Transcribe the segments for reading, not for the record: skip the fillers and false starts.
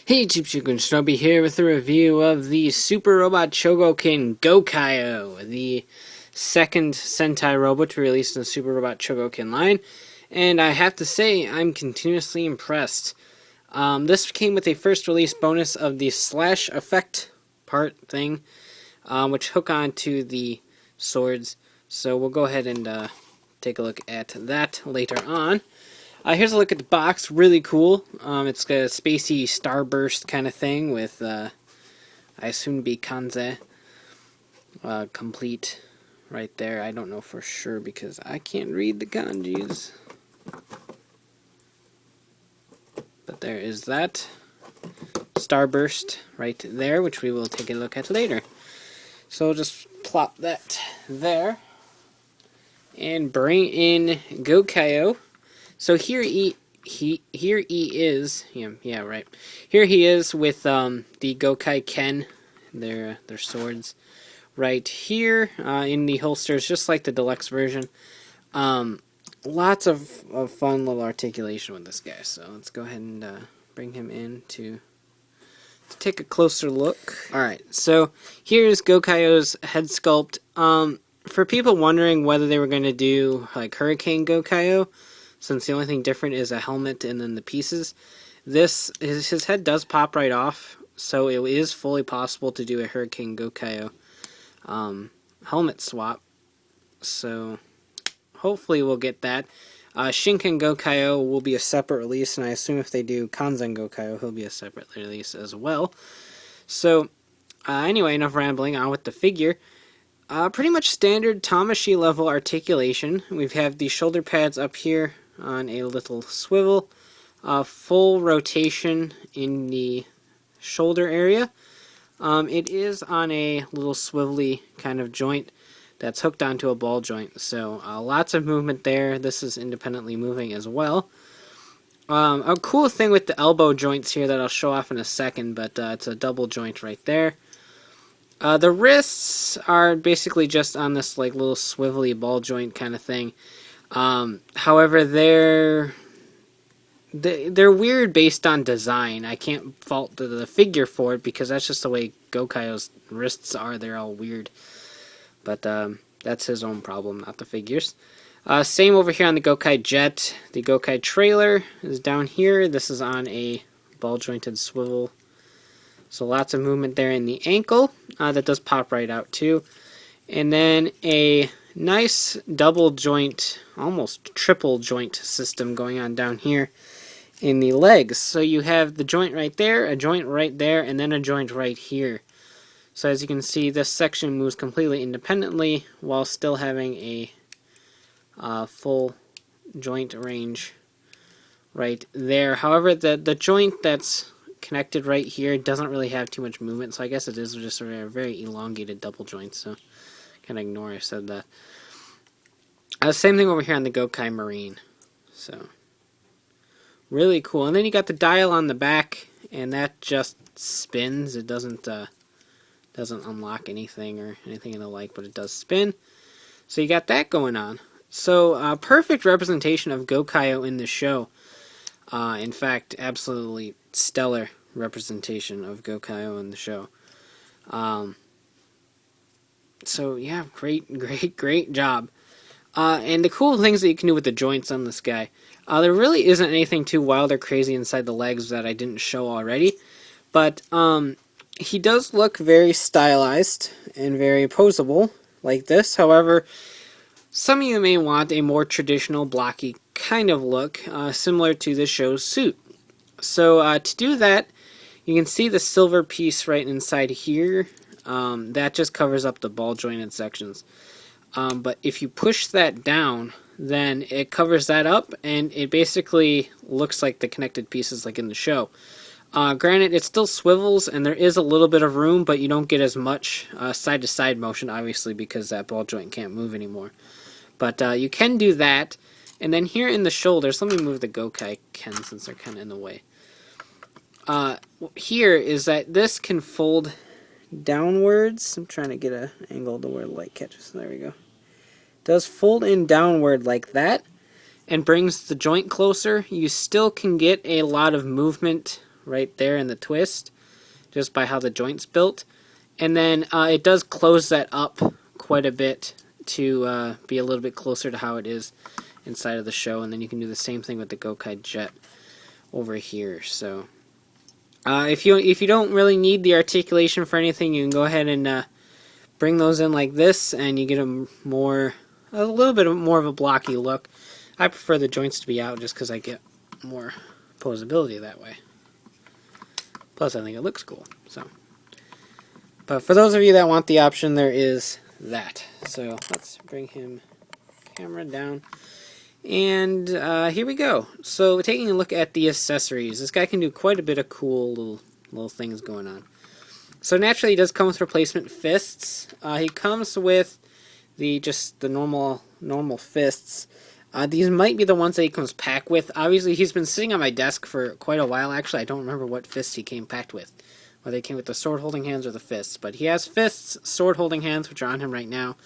Hey YouTube, Shinobi here with a review of the Super Robot Chogokin Gokaioh, the second Sentai robot released in the Super Robot Chogokin line, and I have to say, I'm continuously impressed. This came with a first release bonus of the slash effect part thing, which hook onto the swords, so we'll go ahead and take a look at that later on. Here's a look at the box. Really cool. It's got a spacey starburst kind of thing with, I assume to be kanze complete right there. I don't know for sure because I can't read the kanjis. But there is that starburst right there, which we will take a look at later. So we'll just plop that there and bring in Gokaioh. So here he is. Yeah, right. Here he is with the GokaiKen, their swords, right here in the holsters, just like the deluxe version. Lots of fun little articulation with this guy. So let's go ahead and bring him in to take a closer look. All right. So here's Gokaioh's head sculpt. For people wondering whether they were going to do like Hurricane Gokaioh, since the only thing different is a helmet and then the pieces, his head does pop right off, so it is fully possible to do a Hurricane Gokaioh helmet swap. So hopefully we'll get that. Shinkenoh Gokaioh will be a separate release, and I assume if they do Kanzen Gokaioh, he'll be a separate release as well. So anyway, enough rambling. On with the figure. Pretty much standard Tamashii level articulation. We have the shoulder pads up here on a little swivel, full rotation in the shoulder area. It is on a little swivelly kind of joint that's hooked onto a ball joint, so lots of movement there. This is independently moving as well. A cool thing with the elbow joints here that I'll show off in a second, but it's a double joint right there. The wrists are basically just on this like little swivelly ball joint kind of thing. However, they're weird based on design. I can't fault the figure for it because that's just the way Gokaioh's wrists are. They're all weird. But that's his own problem, not the figures. Same over here on the Gokai Jet. The Gokai trailer is down here. This is on a ball jointed swivel. So lots of movement there in the ankle. That does pop right out too. And then a nice double joint, almost triple joint system going on down here in the legs. So you have the joint right there, a joint right there, and then a joint right here. So as you can see, this section moves completely independently while still having a full joint range right there. However, the joint that's connected right here doesn't really have too much movement, so I guess it is just a very elongated double joint, so kind of ignore I said that. Same thing over here on the Gokai Marine, so really cool. And then you got the dial on the back, and that just spins. It doesn't unlock anything or anything in the like, but it does spin. So you got that going on. So perfect representation of Gokaioh in the show. In fact, absolutely stellar representation of Gokaioh in the show. So yeah, great job. And the cool things that you can do with the joints on this guy. There really isn't anything too wild or crazy inside the legs that I didn't show already. But he does look very stylized and very posable like this. However, some of you may want a more traditional blocky kind of look, similar to the show's suit. So to do that, you can see the silver piece right inside here. That just covers up the ball jointed sections. But if you push that down, then it covers that up, and it basically looks like the connected pieces like in the show. Granted, it still swivels, and there is a little bit of room, but you don't get as much side-to-side motion, obviously, because that ball joint can't move anymore. But you can do that. And then here in the shoulders, let me move the GokaiKen since they're kind of in the way. Here is that this can fold downwards. I'm trying to get an angle to where the light catches. There we go. It does fold in downward like that and brings the joint closer. You still can get a lot of movement right there in the twist, just by how the joint's built. And then it does close that up quite a bit to be a little bit closer to how it is inside of the show. And then you can do the same thing with the Gokai Jet over here. So if you don't really need the articulation for anything, you can go ahead and bring those in like this, and you get a little bit more of a blocky look. I prefer the joints to be out just because I get more posability that way. Plus, I think it looks cool. So, but for those of you that want the option, there is that. So let's bring him camera down, and here we go. So taking a look at the accessories, this guy can do quite a bit of cool little things going on. So naturally, he does come with replacement fists. He comes with just the normal fists. These might be the ones that he comes packed with. Obviously, he's been sitting on my desk for quite a while, actually. I don't remember what fists he came packed with. Whether he came with the sword-holding hands or the fists. But he has fists, sword-holding hands, which are on him right now,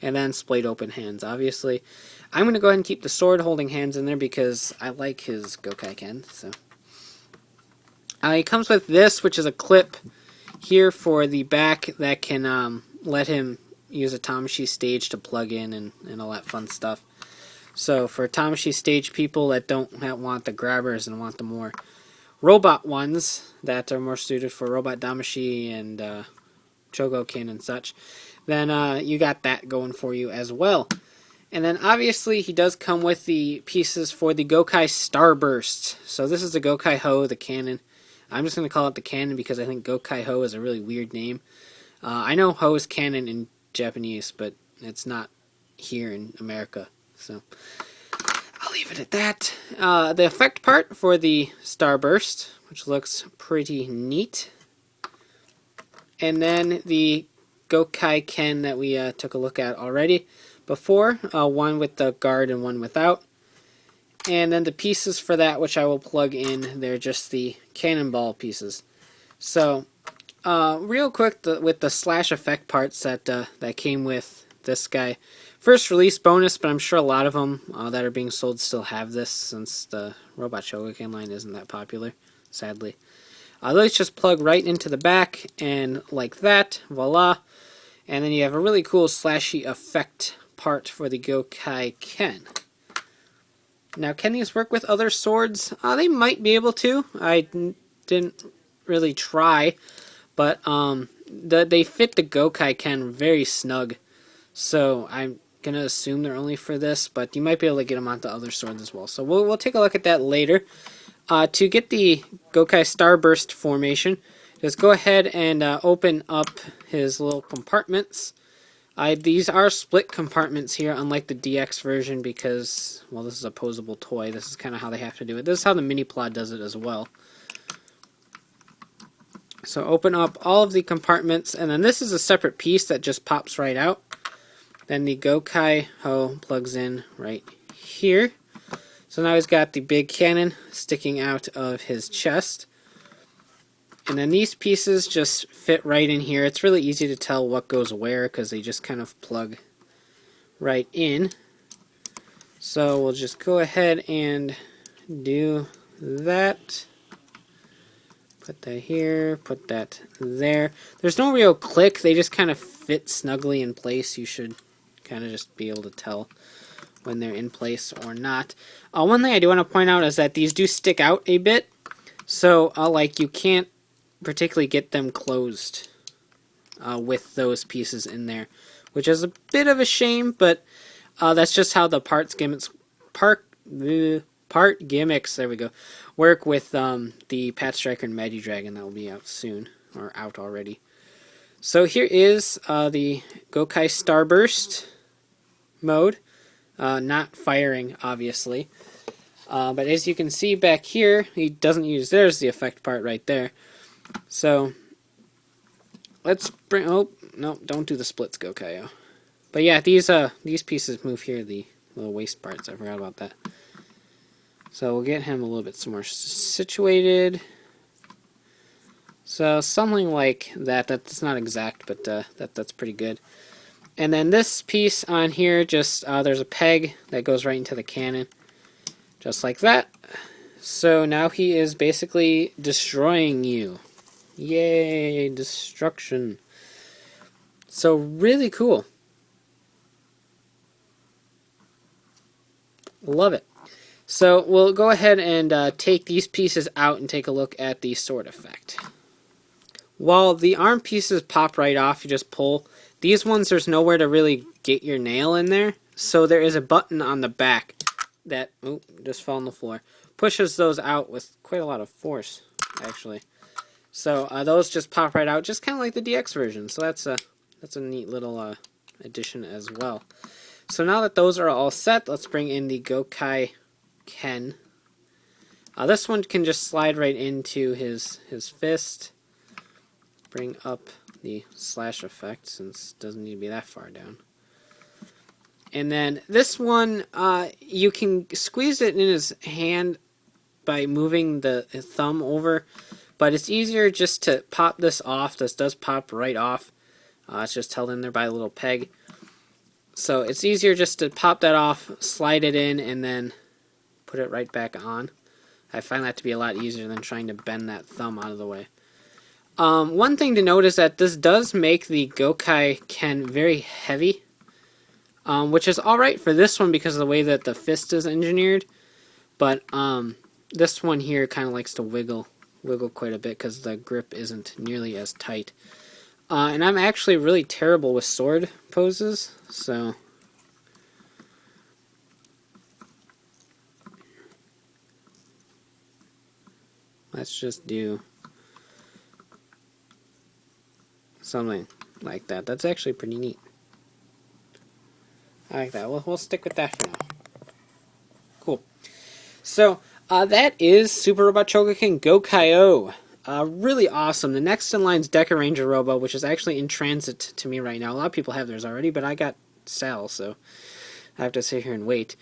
and then splayed-open hands, obviously. I'm going to go ahead and keep the sword-holding hands in there because I like his GokaiKen. So, he comes with this, which is a clip here for the back that can let him use a Tamashii stage to plug in and all that fun stuff. So for Tamashii stage people that don't want the grabbers and want the more robot ones that are more suited for robot Damashii and Chogokin and such, then you got that going for you as well. And then obviously he does come with the pieces for the Gokai Starburst. So this is the Gokai-ho, the cannon. I'm just going to call it the cannon because I think Gokai-ho is a really weird name. I know ho is cannon in Japanese, but it's not here in America. So I'll leave it at that. The effect part for the Starburst, which looks pretty neat. And then the GokaiKen that we took a look at already before. One with the guard and one without. And then the pieces for that, which I will plug in, they're just the cannonball pieces. So, real quick, with the slash effect parts that came with this guy. First release bonus, but I'm sure a lot of them that are being sold still have this, since the Robot Chogokin line isn't that popular, sadly. Let's just plug right into the back, and like that, voila. And then you have a really cool slashy effect part for the GokaiKen. Now, can these work with other swords? They might be able to. I didn't really try, but they fit the GokaiKen very snug. So I'm gonna assume they're only for this, but you might be able to get them onto other swords as well. So we'll take a look at that later. To get the Gokai Starburst formation, just go ahead and open up his little compartments. These are split compartments here, unlike the DX version, because, well, this is a posable toy. This is kind of how they have to do it. This is how the Mini-Plod does it as well. So open up all of the compartments, and then this is a separate piece that just pops right out. Then the Gokai-ho plugs in right here. So now he's got the big cannon sticking out of his chest. And then these pieces just fit right in here. It's really easy to tell what goes where because they just kind of plug right in. So we'll just go ahead and do that. Put that here, put that there. There's no real click, they just kind of fit snugly in place. You should kind of just be able to tell when they're in place or not. One thing I do want to point out is that these do stick out a bit. So, like, you can't particularly get them closed with those pieces in there, which is a bit of a shame, but that's just how the part gimmicks, there we go, work with the Pat Striker and Mighty Dragon that will be out soon, or out already. So here is the Gokai Starburst mode, not firing, obviously. But as you can see back here, he doesn't use, there's the effect part right there. So, let's bring, oh, no, don't do the splits, Gokaioh. But yeah, these pieces move here, the little waist parts, I forgot about that. So we'll get him a little bit more situated. So something like that, that's not exact, but that's pretty good. And then this piece on here, just there's a peg that goes right into the cannon, just like that. So now he is basically destroying you. Yay, destruction. So really cool. Love it. So we'll go ahead and take these pieces out and take a look at the sword effect. While the arm pieces pop right off, you just pull. These ones, there's nowhere to really get your nail in there. So there is a button on the back that, oh, just fell on the floor, pushes those out with quite a lot of force, actually. So those just pop right out, just kind of like the DX version. So that's a neat little addition as well. So now that those are all set, let's bring in the GokaiKen. This one can just slide right into his fist. Bring up the slash effect, since it doesn't need to be that far down. And then this one, you can squeeze it in his hand by moving the thumb over, but it's easier just to pop this off. This does pop right off. It's just held in there by a little peg. So it's easier just to pop that off, slide it in, and then put it right back on. I find that to be a lot easier than trying to bend that thumb out of the way. One thing to note is that this does make the GokaiKen very heavy, which is alright for this one because of the way that the fist is engineered. But this one here kind of likes to wiggle quite a bit because the grip isn't nearly as tight. And I'm actually really terrible with sword poses, so let's just do something like that. That's actually pretty neat. I like that. We'll stick with that for now. Cool. So that is Super Robot Chogokin Gokaioh. Really awesome. The next in line is Deca Ranger Robo, which is actually in transit to me right now. A lot of people have theirs already, but I got Sal, so I have to sit here and wait.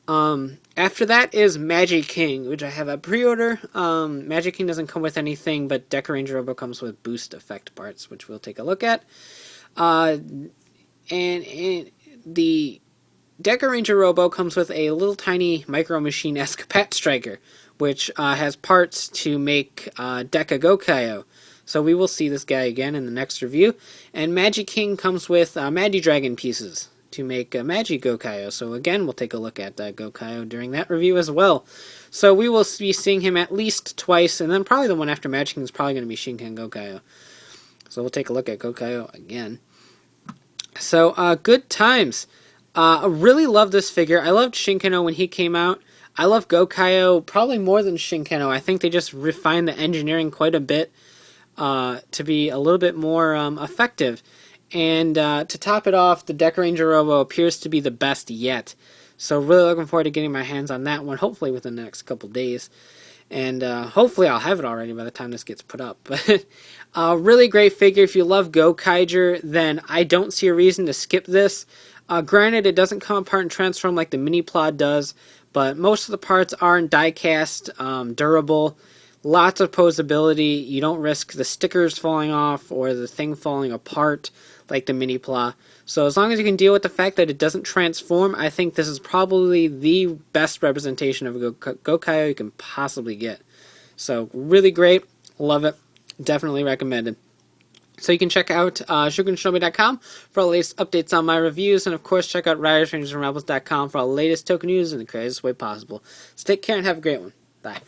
After that is Magic King, which I have a pre-order. Magic King doesn't come with anything, but Deca Ranger Robo comes with boost effect parts, which we'll take a look at. And the Deca Ranger Robo comes with a little tiny Micro Machine-esque Pat Striker, which has parts to make Deca Gokaioh. So we will see this guy again in the next review. And Magic King comes with Magi Dragon pieces to make Magi Gokaioh. So again, we'll take a look at Gokaioh during that review as well. So we will be seeing him at least twice, and then probably the one after Magic King is probably going to be Shinkenoh Gokaioh. So we'll take a look at Gokaioh again. So good times. I really love this figure. I loved Shinkenoh when he came out. I love Gokaioh probably more than Shinkenoh. I think they just refined the engineering quite a bit to be a little bit more effective. And to top it off, the Deca Ranger Robo appears to be the best yet. So really looking forward to getting my hands on that one, hopefully within the next couple days. And hopefully I'll have it already by the time this gets put up. But really great figure. If you love Gokaiger, then I don't see a reason to skip this. Granted, it doesn't come apart and transform like the mini plod does, but most of the parts are in die-cast, durable, lots of posability. You don't risk the stickers falling off or the thing falling apart like the mini plod. So as long as you can deal with the fact that it doesn't transform, I think this is probably the best representation of a Gokaioh you can possibly get. So really great, love it, definitely recommended. So you can check out ShugenShinobi.com for all the latest updates on my reviews, and of course check out RidersRangersandRebels.com for all the latest token news in the craziest way possible. So take care and have a great one. Bye.